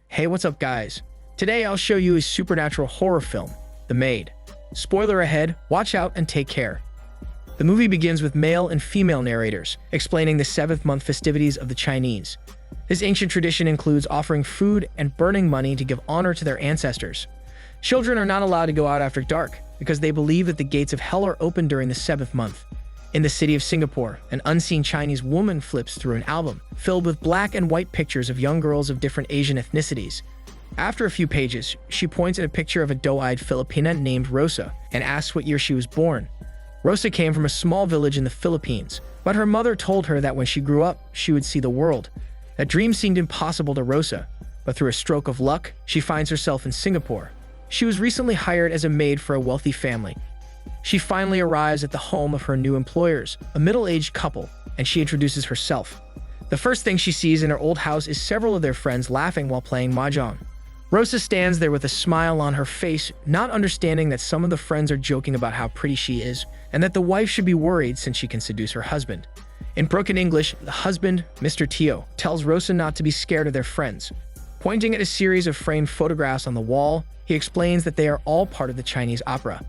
Hey, what's up guys? Today I'll show you a supernatural horror film, The Maid. Spoiler ahead, watch out and take care. The movie begins with male and female narrators explaining the 7th month festivities of the Chinese. This ancient tradition includes offering food and burning money to give honor to their ancestors. Children are not allowed to go out after dark because they believe that the gates of hell are open during the 7th month. In the city of Singapore, an unseen Chinese woman flips through an album filled with black and white pictures of young girls of different Asian ethnicities. After a few pages, she points at a picture of a doe-eyed Filipina named Rosa and asks what year she was born. Rosa came from a small village in the Philippines, but her mother told her that when she grew up, she would see the world. That dream seemed impossible to Rosa, but through a stroke of luck, she finds herself in Singapore. She was recently hired as a maid for a wealthy family. She finally arrives at the home of her new employers, a middle-aged couple, and she introduces herself. The first thing she sees in her old house is several of their friends laughing while playing mahjong. Rosa stands there with a smile on her face, not understanding that some of the friends are joking about how pretty she is, and that the wife should be worried since she can seduce her husband. In broken English, the husband, Mr. Teo, tells Rosa not to be scared of their friends. Pointing at a series of framed photographs on the wall, he explains that they are all part of the Chinese opera.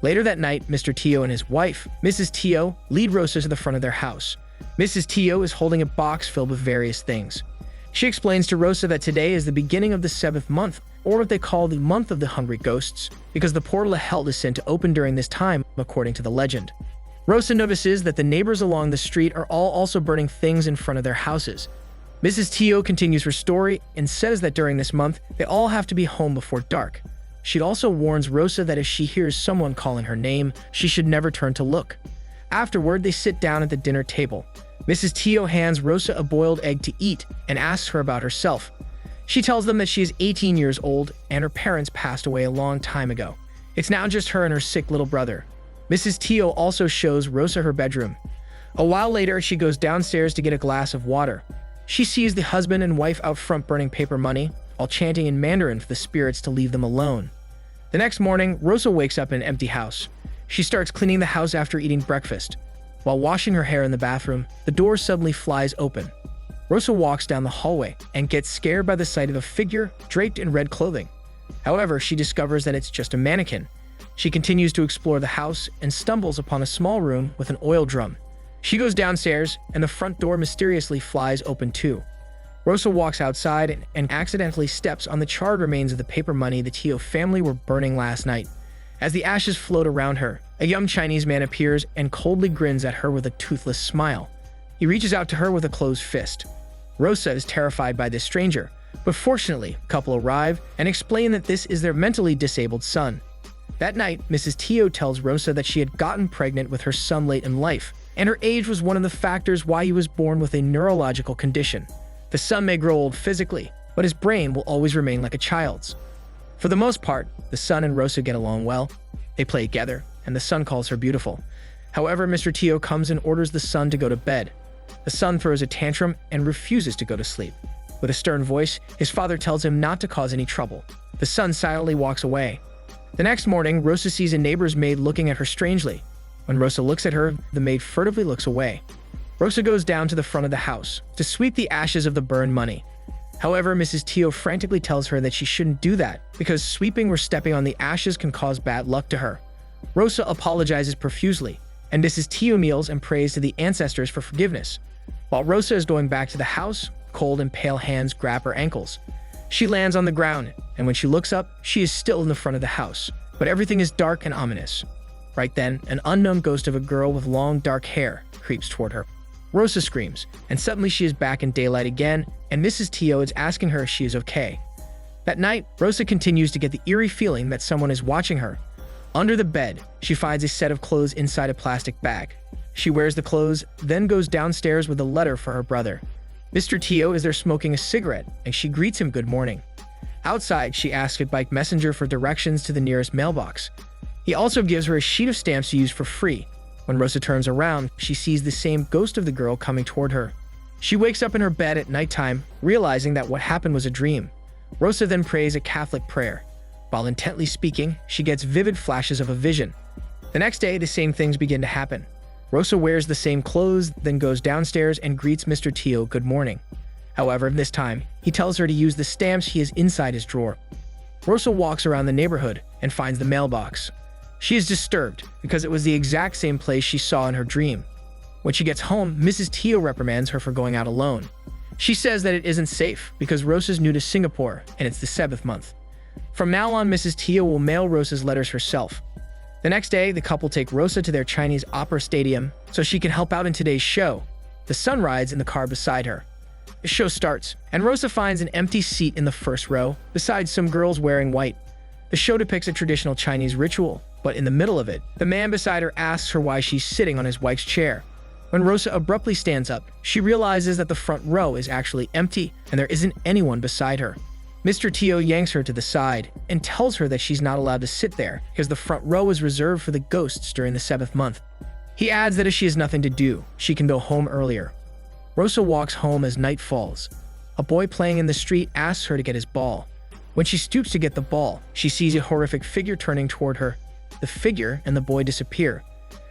Later that night, Mr. Teo and his wife, Mrs. Teo, lead Rosa to the front of their house. Mrs. Teo is holding a box filled with various things. She explains to Rosa that today is the beginning of the 7th month, or what they call the month of the hungry ghosts, because the portal of hell is sent to open during this time, according to the legend. Rosa notices that the neighbors along the street are all also burning things in front of their houses. Mrs. Teo continues her story and says that during this month, they all have to be home before dark. She also warns Rosa that if she hears someone calling her name, she should never turn to look. Afterward, they sit down at the dinner table. Mrs. Teo hands Rosa a boiled egg to eat and asks her about herself. She tells them that she is 18 years old and her parents passed away a long time ago. It's now just her and her sick little brother. Mrs. Teo also shows Rosa her bedroom. A while later, she goes downstairs to get a glass of water. She sees the husband and wife out front burning paper money, while chanting in Mandarin for the spirits to leave them alone. The next morning, Rosa wakes up in an empty house. She starts cleaning the house after eating breakfast. While washing her hair in the bathroom, the door suddenly flies open. Rosa walks down the hallway and gets scared by the sight of a figure draped in red clothing. However, she discovers that it's just a mannequin. She continues to explore the house and stumbles upon a small room with an oil drum. She goes downstairs and the front door mysteriously flies open too. Rosa walks outside and accidentally steps on the charred remains of the paper money the Teo family were burning last night. As the ashes float around her, a young Chinese man appears and coldly grins at her with a toothless smile. He reaches out to her with a closed fist. Rosa is terrified by this stranger, but fortunately, the couple arrive and explain that this is their mentally disabled son. That night, Mrs. Teo tells Rosa that she had gotten pregnant with her son late in life, and her age was one of the factors why he was born with a neurological condition. The son may grow old physically, but his brain will always remain like a child's. For the most part, the son and Rosa get along well. They play together, and the son calls her beautiful. However, Mr. Teo comes and orders the son to go to bed. The son throws a tantrum and refuses to go to sleep. With a stern voice, his father tells him not to cause any trouble. The son silently walks away. The next morning, Rosa sees a neighbor's maid looking at her strangely. When Rosa looks at her, the maid furtively looks away. Rosa goes down to the front of the house to sweep the ashes of the burned money. However, Mrs. Teo frantically tells her that she shouldn't do that because sweeping or stepping on the ashes can cause bad luck to her. Rosa apologizes profusely, and Mrs. Teo kneels and prays to the ancestors for forgiveness. While Rosa is going back to the house, cold and pale hands grab her ankles. She lands on the ground, and when she looks up, she is still in the front of the house, but everything is dark and ominous. Right then, an unknown ghost of a girl with long dark hair creeps toward her. Rosa screams, and suddenly she is back in daylight again, and Mrs. Teo is asking her if she is okay. That night, Rosa continues to get the eerie feeling that someone is watching her. Under the bed, she finds a set of clothes inside a plastic bag. She wears the clothes, then goes downstairs with a letter for her brother. Mr. Teo is there smoking a cigarette, and she greets him good morning. Outside, she asks a bike messenger for directions to the nearest mailbox. He also gives her a sheet of stamps to use for free. When Rosa turns around, she sees the same ghost of the girl coming toward her. She wakes up in her bed at nighttime, realizing that what happened was a dream. Rosa then prays a Catholic prayer. While intently speaking, she gets vivid flashes of a vision. The next day, the same things begin to happen. Rosa wears the same clothes, then goes downstairs and greets Mr. Teo good morning. However, this time, he tells her to use the stamps he has inside his drawer. Rosa walks around the neighborhood and finds the mailbox. She is disturbed because it was the exact same place she saw in her dream. When she gets home, Mrs. Teo reprimands her for going out alone. She says that it isn't safe because Rosa's new to Singapore and it's the 7th month. From now on, Mrs. Teo will mail Rosa's letters herself. The next day, the couple take Rosa to their Chinese opera stadium so she can help out in today's show. The son rides in the car beside her. The show starts, and Rosa finds an empty seat in the first row, beside some girls wearing white. The show depicts a traditional Chinese ritual, but in the middle of it, the man beside her asks her why she's sitting on his wife's chair. When Rosa abruptly stands up, she realizes that the front row is actually empty and there isn't anyone beside her. Mr. Teo yanks her to the side and tells her that she's not allowed to sit there because the front row is reserved for the ghosts during the 7th month. He adds that if she has nothing to do, she can go home earlier. Rosa walks home as night falls. A boy playing in the street asks her to get his ball. When she stoops to get the ball, she sees a horrific figure turning toward her. The figure and the boy disappear.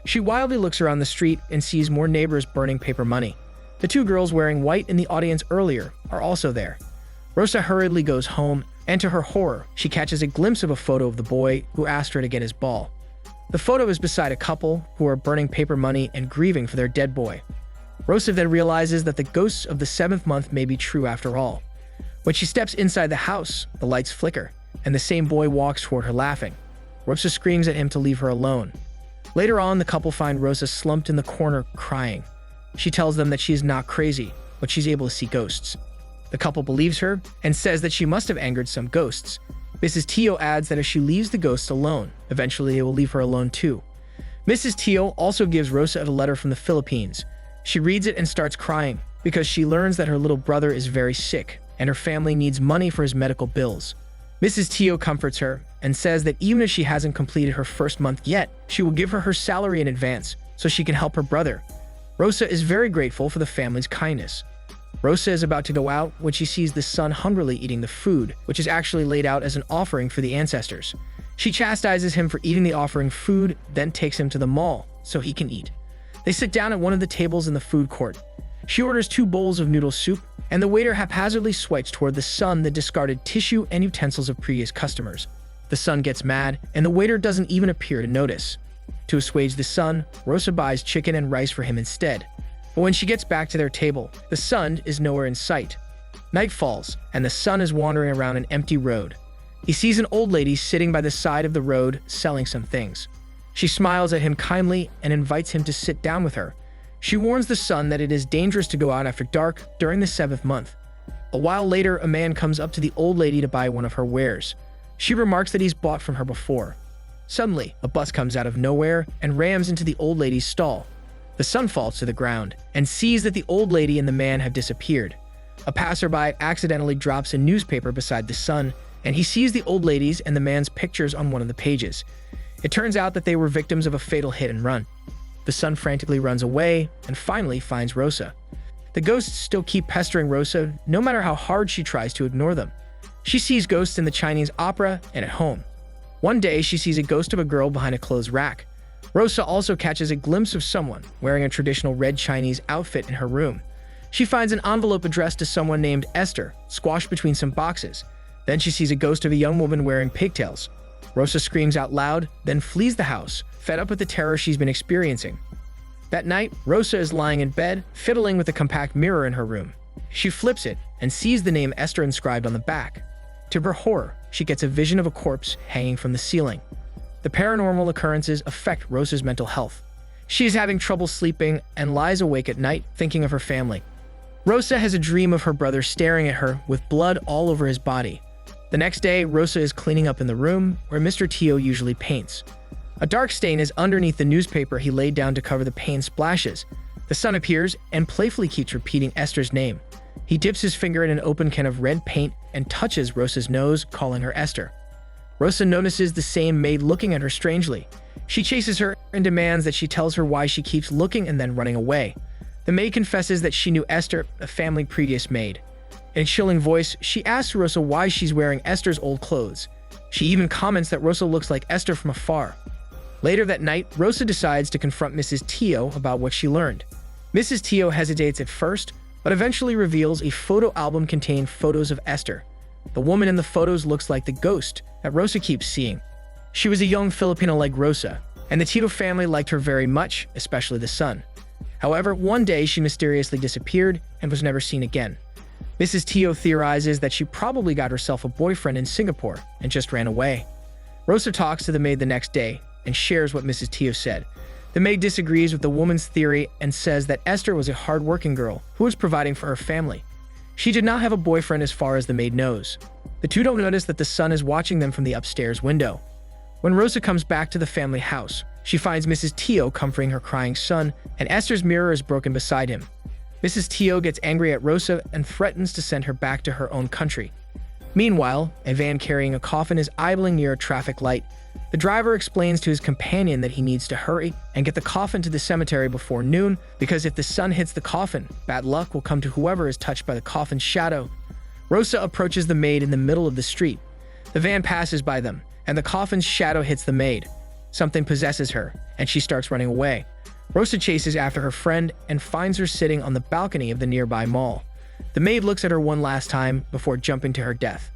She wildly looks around the street and sees more neighbors burning paper money. The 2 girls wearing white in the audience earlier are also there. Rosa hurriedly goes home, and to her horror, she catches a glimpse of a photo of the boy who asked her to get his ball. The photo is beside a couple who are burning paper money and grieving for their dead boy. Rosa then realizes that the ghosts of the 7th month may be true after all. When she steps inside the house, the lights flicker, and the same boy walks toward her laughing. Rosa screams at him to leave her alone. Later on, the couple find Rosa slumped in the corner, crying. She tells them that she is not crazy, but she's able to see ghosts. The couple believes her and says that she must have angered some ghosts. Mrs. Teo adds that if she leaves the ghosts alone, eventually they will leave her alone too. Mrs. Teo also gives Rosa a letter from the Philippines. She reads it and starts crying because she learns that her little brother is very sick and her family needs money for his medical bills. Mrs. Teo comforts her and says that even if she hasn't completed her first month yet, she will give her her salary in advance so she can help her brother. Rosa is very grateful for the family's kindness. Rosa is about to go out when she sees the son hungrily eating the food, which is actually laid out as an offering for the ancestors. She chastises him for eating the offering food, then takes him to the mall so he can eat. They sit down at one of the tables in the food court. She orders 2 bowls of noodle soup, and the waiter haphazardly swipes toward the son the discarded tissue and utensils of previous customers. The son gets mad, and the waiter doesn't even appear to notice. To assuage the son, Rosa buys chicken and rice for him instead. But when she gets back to their table, the son is nowhere in sight. Night falls, and the son is wandering around an empty road. He sees an old lady sitting by the side of the road selling some things. She smiles at him kindly and invites him to sit down with her. She warns the son that it is dangerous to go out after dark during the 7th month. A while later, a man comes up to the old lady to buy one of her wares. She remarks that he's bought from her before. Suddenly, a bus comes out of nowhere and rams into the old lady's stall. The son falls to the ground and sees that the old lady and the man have disappeared. A passerby accidentally drops a newspaper beside the son, and he sees the old lady's and the man's pictures on one of the pages. It turns out that they were victims of a fatal hit and run. The son frantically runs away and finally finds Rosa. The ghosts still keep pestering Rosa no matter how hard she tries to ignore them. She sees ghosts in the Chinese opera and at home. One day, she sees a ghost of a girl behind a clothes rack. Rosa also catches a glimpse of someone wearing a traditional red Chinese outfit in her room. She finds an envelope addressed to someone named Esther, squashed between some boxes. Then she sees a ghost of a young woman wearing pigtails. Rosa screams out loud, then flees the house, fed up with the terror she's been experiencing. That night, Rosa is lying in bed, fiddling with a compact mirror in her room. She flips it and sees the name Esther inscribed on the back. To her horror, she gets a vision of a corpse hanging from the ceiling. The paranormal occurrences affect Rosa's mental health. She is having trouble sleeping and lies awake at night thinking of her family. Rosa has a dream of her brother staring at her with blood all over his body. The next day, Rosa is cleaning up in the room where Mr. Teo usually paints. A dark stain is underneath the newspaper he laid down to cover the paint splashes. The son appears and playfully keeps repeating Esther's name. He dips his finger in an open can of red paint and touches Rosa's nose, calling her Esther. Rosa notices the same maid looking at her strangely. She chases her and demands that she tells her why she keeps looking and then running away. The maid confesses that she knew Esther, a family previous maid. In a chilling voice, she asks Rosa why she's wearing Esther's old clothes. She even comments that Rosa looks like Esther from afar. Later that night, Rosa decides to confront Mrs. Teo about what she learned. Mrs. Teo hesitates at first, but eventually reveals a photo album containing photos of Esther. The woman in the photos looks like the ghost that Rosa keeps seeing. She was a young Filipino like Rosa, and the Tito family liked her very much, especially the son. However, one day she mysteriously disappeared and was never seen again. Mrs. Teo theorizes that she probably got herself a boyfriend in Singapore and just ran away. Rosa talks to the maid the next day and shares what Mrs. Teo said. The maid disagrees with the woman's theory and says that Esther was a hard-working girl who was providing for her family. She did not have a boyfriend as far as the maid knows. The two don't notice that the son is watching them from the upstairs window. When Rosa comes back to the family house, she finds Mrs. Teo comforting her crying son, and Esther's mirror is broken beside him. Mrs. Teo gets angry at Rosa and threatens to send her back to her own country. Meanwhile, a van carrying a coffin is idling near a traffic light. The driver explains to his companion that he needs to hurry and get the coffin to the cemetery before noon, because if the sun hits the coffin, bad luck will come to whoever is touched by the coffin's shadow. Rosa approaches the maid in the middle of the street. The van passes by them, and the coffin's shadow hits the maid. Something possesses her, and she starts running away. Rosa chases after her friend and finds her sitting on the balcony of the nearby mall. The maid looks at her one last time before jumping to her death.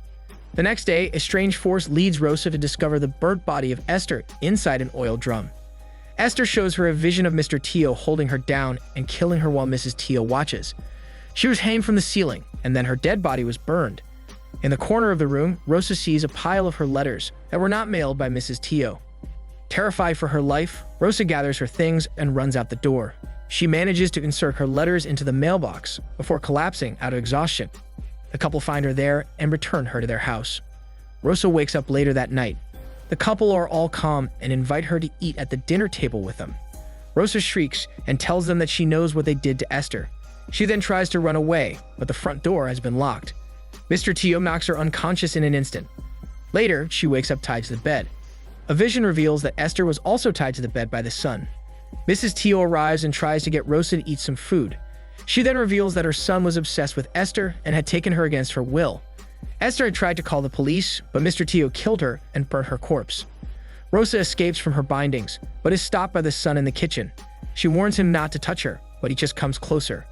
The next day, a strange force leads Rosa to discover the burnt body of Esther inside an oil drum. Esther shows her a vision of Mr. Teo holding her down and killing her while Mrs. Teo watches. She was hanged from the ceiling, and then her dead body was burned. In the corner of the room, Rosa sees a pile of her letters that were not mailed by Mrs. Teo. Terrified for her life, Rosa gathers her things and runs out the door. She manages to insert her letters into the mailbox before collapsing out of exhaustion. The couple find her there and return her to their house. Rosa wakes up later that night. The couple are all calm and invite her to eat at the dinner table with them. Rosa shrieks and tells them that she knows what they did to Esther. She then tries to run away, but the front door has been locked. Mr. Teo knocks her unconscious in an instant. Later, she wakes up tied to the bed. A vision reveals that Esther was also tied to the bed by the son. Mrs. Teo arrives and tries to get Rosa to eat some food. She then reveals that her son was obsessed with Esther and had taken her against her will. Esther had tried to call the police, but Mr. Teo killed her and burnt her corpse. Rosa escapes from her bindings, but is stopped by the son in the kitchen. She warns him not to touch her, but he just comes closer.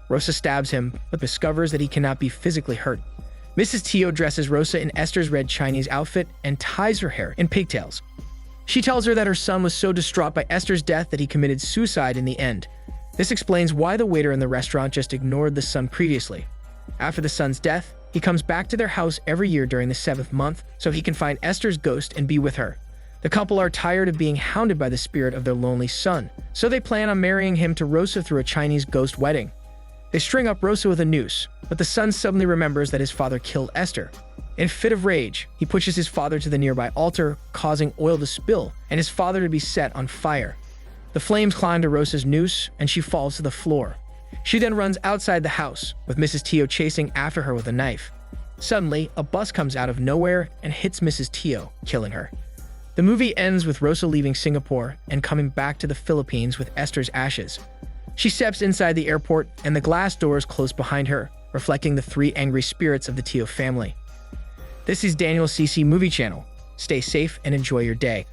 Rosa stabs him, but discovers that he cannot be physically hurt. Mrs. Teo dresses Rosa in Esther's red Chinese outfit and ties her hair in pigtails. She tells her that her son was so distraught by Esther's death that he committed suicide in the end. This explains why the waiter in the restaurant just ignored the son previously. After the son's death, he comes back to their house every year during the 7th month so he can find Esther's ghost and be with her. The couple are tired of being hounded by the spirit of their lonely son, so they plan on marrying him to Rosa through a Chinese ghost wedding. They string up Rosa with a noose, but the son suddenly remembers that his father killed Esther. In a fit of rage, he pushes his father to the nearby altar, causing oil to spill and his father to be set on fire. The flames climb to Rosa's noose, and she falls to the floor. She then runs outside the house, with Mrs. Teo chasing after her with a knife. Suddenly, a bus comes out of nowhere and hits Mrs. Teo, killing her. The movie ends with Rosa leaving Singapore and coming back to the Philippines with Esther's ashes. She steps inside the airport, and the glass doors close behind her, reflecting the 3 angry spirits of the Teo family. This is Daniel CC Movie Channel. Stay safe and enjoy your day.